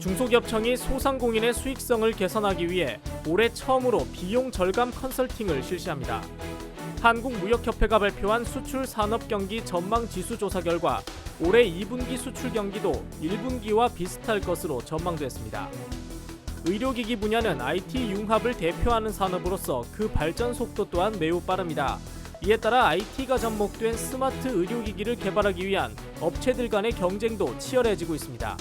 중소기업청이 소상공인의 수익성을 개선하기 위해 올해 처음으로 비용 절감 컨설팅을 실시합니다. 한국무역협회가 발표한 수출 산업 경기 전망 지수 조사 결과 올해 2분기 수출 경기도 1분기와 비슷할 것으로 전망됐습니다. 의료기기 분야는 IT 융합을 대표하는 산업으로서 그 발전 속도 또한 매우 빠릅니다. 이에 따라 IT가 접목된 스마트 의료기기를 개발하기 위한 업체들 간의 경쟁도 치열해지고 있습니다.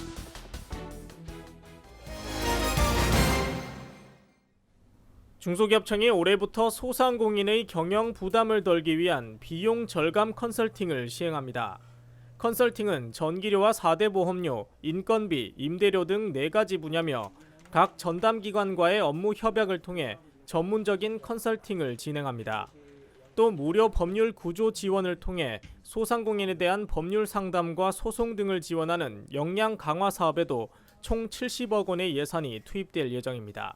중소기업청이 올해부터 소상공인의 경영 부담을 덜기 위한 비용 절감 컨설팅을 시행합니다. 컨설팅은 전기료와 4대 보험료, 인건비, 임대료 등 4가지 분야며 각 전담기관과의 업무 협약을 통해 전문적인 컨설팅을 진행합니다. 또 무료 법률 구조 지원을 통해 소상공인에 대한 법률 상담과 소송 등을 지원하는 역량 강화 사업에도 총 70억 원의 예산이 투입될 예정입니다.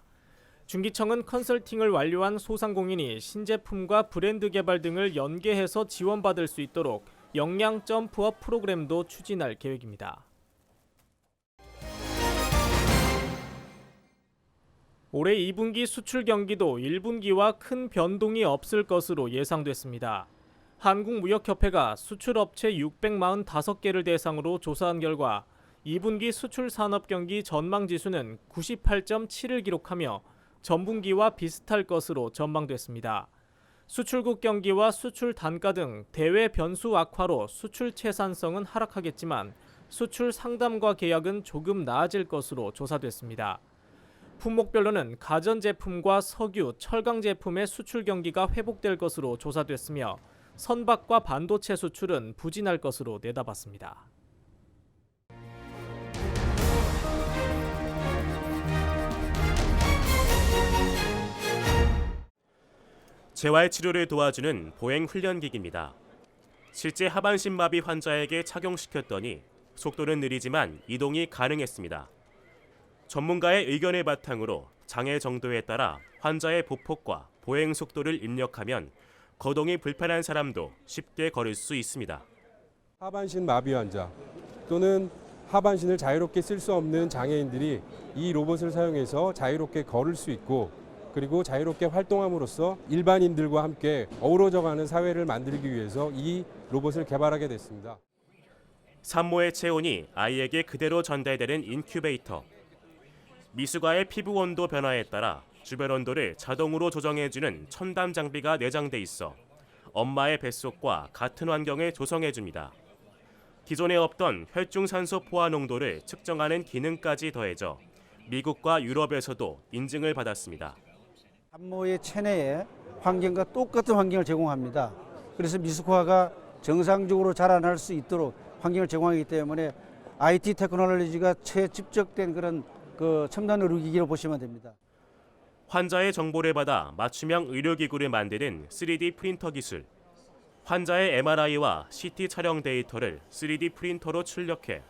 중기청은 컨설팅을 완료한 소상공인이 신제품과 브랜드 개발 등을 연계해서 지원받을 수 있도록 역량 점프업 프로그램도 추진할 계획입니다. 올해 2분기 수출 경기도 1분기와 큰 변동이 없을 것으로 예상됐습니다. 한국무역협회가 수출업체 645개를 대상으로 조사한 결과 2분기 수출 산업 경기 전망지수는 98.7을 기록하며 전분기와 비슷할 것으로 전망됐습니다. 수출국 경기와 수출 단가 등 대외 변수 악화로 수출 채산성은 하락하겠지만 수출 상담과 계약은 조금 나아질 것으로 조사됐습니다. 품목별로는 가전제품과 석유, 철강 제품의 수출 경기가 회복될 것으로 조사됐으며 선박과 반도체 수출은 부진할 것으로 내다봤습니다. 재활 치료를 도와주는 보행 훈련기기입니다. 실제 하반신 마비 환자에게 착용시켰더니 속도는 느리지만 이동이 가능했습니다. 전문가의 의견을 바탕으로 장애 정도에 따라 환자의 보폭과 보행 속도를 입력하면 거동이 불편한 사람도 쉽게 걸을 수 있습니다. 하반신 마비 환자 또는 하반신을 자유롭게 쓸 수 없는 장애인들이 이 로봇을 사용해서 자유롭게 걸을 수 있고 그리고 자유롭게 활동함으로써 일반인들과 함께 어우러져가는 사회를 만들기 위해서 이 로봇을 개발하게 됐습니다. 산모의 체온이 아이에게 그대로 전달되는 인큐베이터. 미숙아의 피부 온도 변화에 따라 주변 온도를 자동으로 조정해주는 첨단 장비가 내장돼 있어 엄마의 뱃속과 같은 환경을 조성해줍니다. 기존에 없던 혈중산소 포화 농도를 측정하는 기능까지 더해져 미국과 유럽에서도 인증을 받았습니다. 산모의 체내에 환경과 똑같은 환경을 제공합니다. 그래서 미숙화가 정상적으로 자라날 수 있도록 환경을 제공하기 때문에 IT 테크놀로지가 최집적된 그런 첨단 의료기기로 보시면 됩니다. 환자의 정보를 받아 맞춤형 의료기구를 만드는 3D 프린터 기술. 환자의 MRI와 CT 촬영 데이터를 3D 프린터로 출력해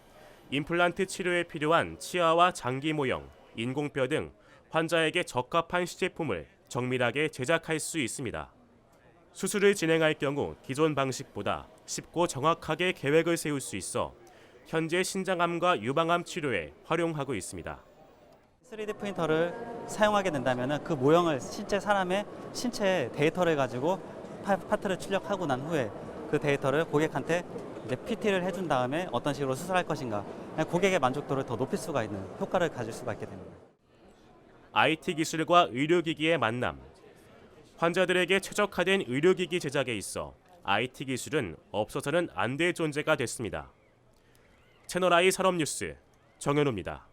임플란트 치료에 필요한 치아와 장기 모형, 인공뼈 등 환자에게 적합한 시제품을 정밀하게 제작할 수 있습니다. 수술을 진행할 경우 기존 방식보다 쉽고 정확하게 계획을 세울 수 있어 현재 신장암과 유방암 치료에 활용하고 있습니다. 3D 프린터를 사용하게 된다면 그 모형을 실제 사람의 신체 데이터를 가지고 파트를 출력하고 난 후에 그 데이터를 고객한테 이제 PT를 해준 다음에 어떤 식으로 수술할 것인가 고객의 만족도를 더 높일 수가 있는 효과를 가질 수가 있게 됩니다. IT 기술과 의료기기의 만남. 환자들에게 최적화된 의료기기 제작에 있어 IT 기술은 없어서는 안 될 존재가 됐습니다. 채널I 산업뉴스 정현우입니다.